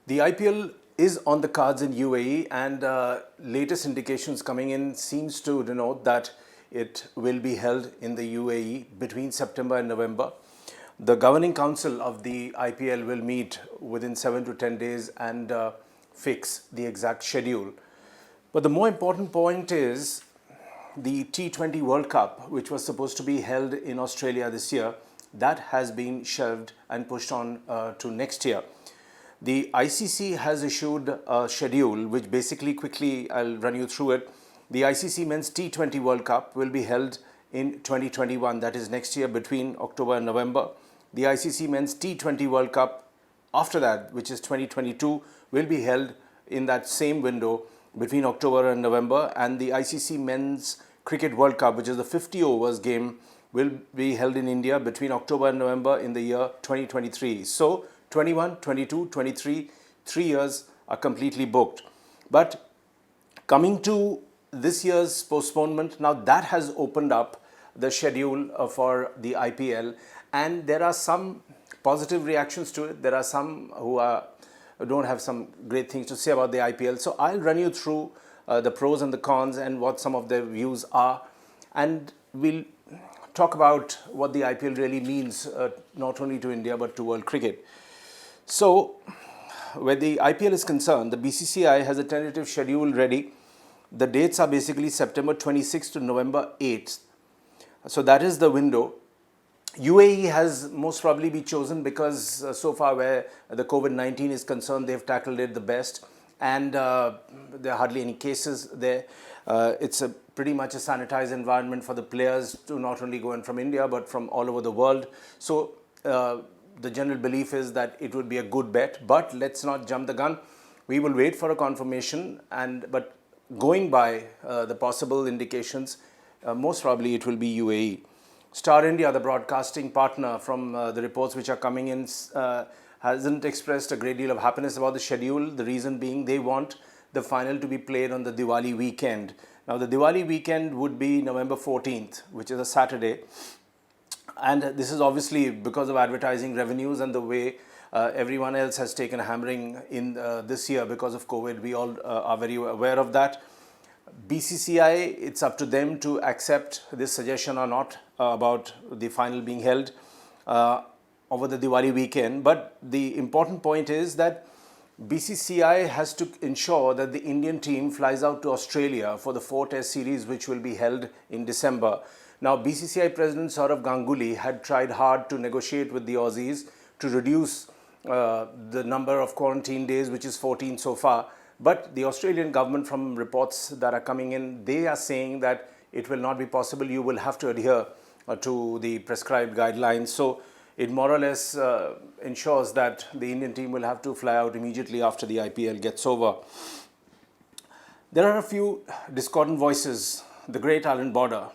The IPL is on the cards in UAE, and latest indications coming in seems to denote that it will be held in the UAE between September and November. The governing council of the IPL will meet within 7 to 10 days and fix the exact schedule. But the more important point is the T20 World Cup, which was supposed to be held in Australia this year, that has been shelved and pushed on to next year. The ICC has issued a schedule which basically, quickly I'll run you through it. The ICC Men's T20 World Cup will be held in 2021, that is next year between October and November. The ICC Men's T20 World Cup after that, which is 2022, will be held in that same window between October and November, and the ICC Men's Cricket World Cup, which is the 50 overs game, will be held in India between October and November in the year 2023. So 21, 22, 23, 3 years are completely booked. But coming to this year's postponement, now that has opened up the schedule for the IPL, and there are some positive reactions to it. There are some who don't have some great things to say about the IPL. So I'll run you through the pros and the cons and what some of their views are, and we'll talk about what the IPL really means, not only to India but to world cricket. So, where the IPL is concerned, the BCCI has a tentative schedule ready. The dates are basically September 26th to November 8th. So that is the window. UAE has most probably been chosen because so far where the COVID-19 is concerned, they've tackled it the best, and there are hardly any cases there. It's pretty much a sanitized environment for the players to not only go in from India but from all over the world. So the general belief is that it would be a good bet, but let's not jump the gun. We will wait for a confirmation, but going by the possible indications, most probably it will be UAE. Star India, the broadcasting partner, from the reports which are coming in, hasn't expressed a great deal of happiness about the schedule. The reason being they want the final to be played on the Diwali weekend. Now the Diwali weekend would be November 14th, which is a Saturday. And this is obviously because of advertising revenues and the way everyone else has taken a hammering in this year because of COVID. We all are very aware of that. BCCI, it's up to them to accept this suggestion or not about the final being held over the Diwali weekend. But the important point is that BCCI has to ensure that the Indian team flies out to Australia for the 4-test series, which will be held in December. Now, BCCI President Saurav Ganguly had tried hard to negotiate with the Aussies to reduce the number of quarantine days, which is 14 so far. But the Australian government, from reports that are coming in, they are saying that it will not be possible. You will have to adhere to the prescribed guidelines. So it more or less ensures that the Indian team will have to fly out immediately after the IPL gets over. There are a few discordant voices. The great Alan Border.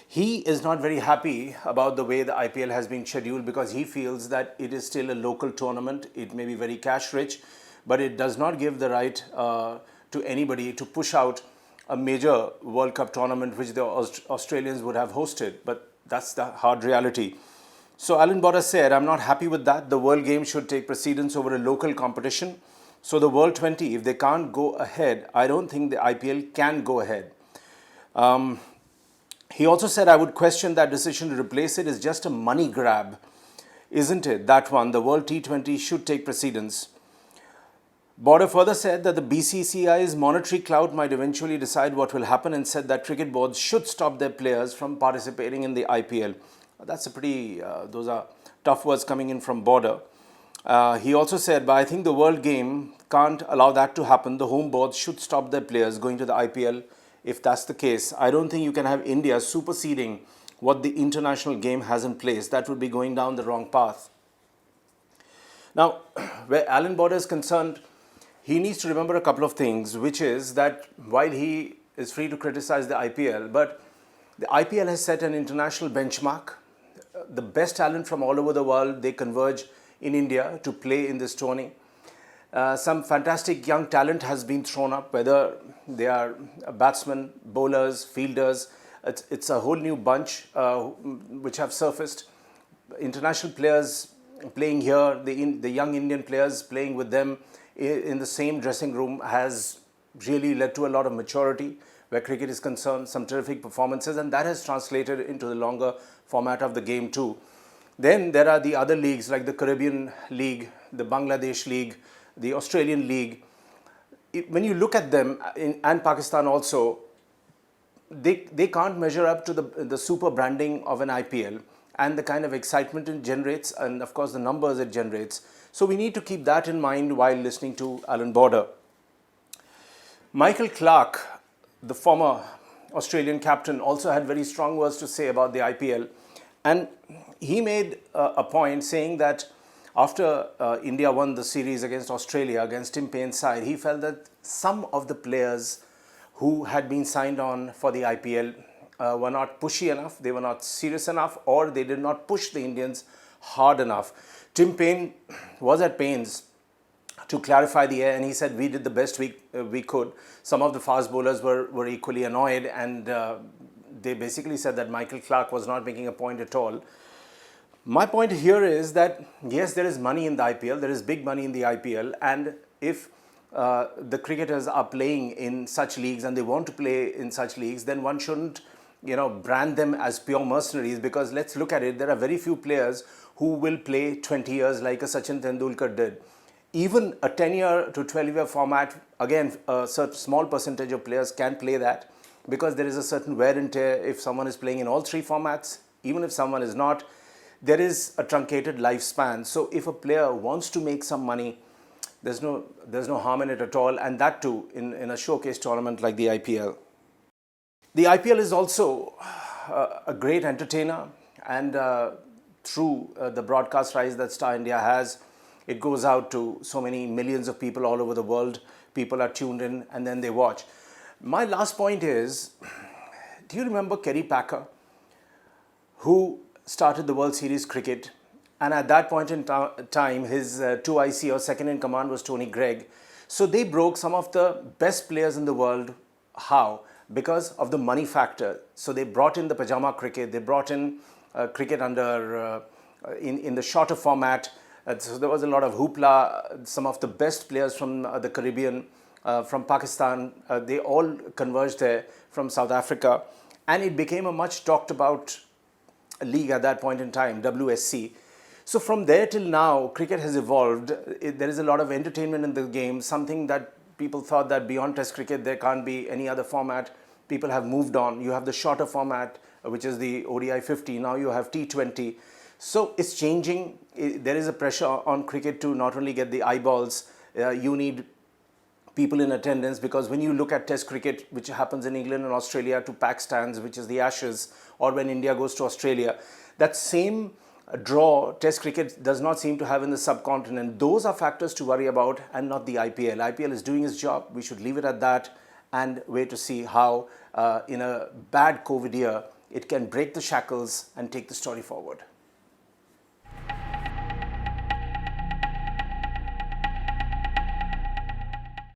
He is not very happy about the way the IPL has been scheduled because he feels that it is still a local tournament. It may be very cash rich, but it does not give the right to anybody to push out a major World Cup tournament which the Australians would have hosted. But that's the hard reality. So Alan Border said, I'm not happy with that. The World Games should take precedence over a local competition. So the World 20, if they can't go ahead, I don't think the IPL can go ahead. He also said, I would question that decision to replace it is just a money grab. Isn't it? That one, the World T20 should take precedence. Border further said that the BCCI's monetary clout might eventually decide what will happen, and said that cricket boards should stop their players from participating in the IPL. That's a pretty, those are tough words coming in from Border. He also said, but I think the World Game can't allow that to happen. The home boards should stop their players going to the IPL. If that's the case, I don't think you can have India superseding what the international game has in place. That would be going down the wrong path. Now, where Alan Border is concerned, he needs to remember a couple of things, which is that while he is free to criticize the IPL, but the IPL has set an international benchmark. The best talent from all over the world, they converge in India to play in this tourney. Some fantastic young talent has been thrown up, whether they are batsmen, bowlers, fielders. It's a whole new bunch which have surfaced. International players playing here, the young Indian players playing with them in the same dressing room has really led to a lot of maturity where cricket is concerned, some terrific performances, and that has translated into the longer format of the game too. Then there are the other leagues like the Caribbean League, the Bangladesh League, the Australian League. When you look at them, and Pakistan also, they can't measure up to the super branding of an IPL and the kind of excitement it generates and of course the numbers it generates. So we need to keep that in mind while listening to Alan Border. Michael Clarke, the former Australian captain, also had very strong words to say about the IPL, and he made a point saying that after India won the series against Australia, against Tim Paine's side, he felt that some of the players who had been signed on for the IPL were not pushy enough, they were not serious enough, or they did not push the Indians hard enough. Tim Paine was at pains to clarify the air, and he said we did the best we could. Some of the fast bowlers were equally annoyed, and they basically said that Michael Clarke was not making a point at all. My point here is that yes, there is money in the IPL, there is big money in the IPL, and if the cricketers are playing in such leagues and they want to play in such leagues, then one shouldn't brand them as pure mercenaries, because let's look at it, there are very few players who will play 20 years like a Sachin Tendulkar did. Even a 10-year to 12-year format, again, a certain small percentage of players can play that because there is a certain wear and tear if someone is playing in all three formats. Even if someone is not, there is a truncated lifespan. So if a player wants to make some money, there's no harm in it at all, and that too in a showcase tournament like the IPL. The IPL is also a great entertainer, and through the broadcast rights that Star India has, it goes out to so many millions of people all over the world. People are tuned in and then they watch. My last point is, do you remember Kerry Packer, who started the World Series cricket? And at that point in time, his 2IC or second in command was Tony Greig. So they broke some of the best players in the world. How? Because of the money factor. So they brought in the pajama cricket. They brought in cricket under in the shorter format. So there was a lot of hoopla. Some of the best players from the Caribbean, from Pakistan, they all converged there, from South Africa. And it became a much talked about league at that point in time, WSC. So from there till now, cricket has evolved. There is a lot of entertainment in the game, something that people thought that beyond Test cricket, there can't be any other format. People have moved on. You have the shorter format, which is the ODI 50. Now you have T20. So it's changing. There is a pressure on cricket to not only get the eyeballs, you need people in attendance, because when you look at Test cricket, which happens in England and Australia, to pack stands, which is the Ashes, or when India goes to Australia, that same draw Test cricket does not seem to have in the subcontinent. Those are factors to worry about and not the IPL. IPL is doing its job. We should leave it at that and wait to see how in a bad COVID year, it can break the shackles and take the story forward.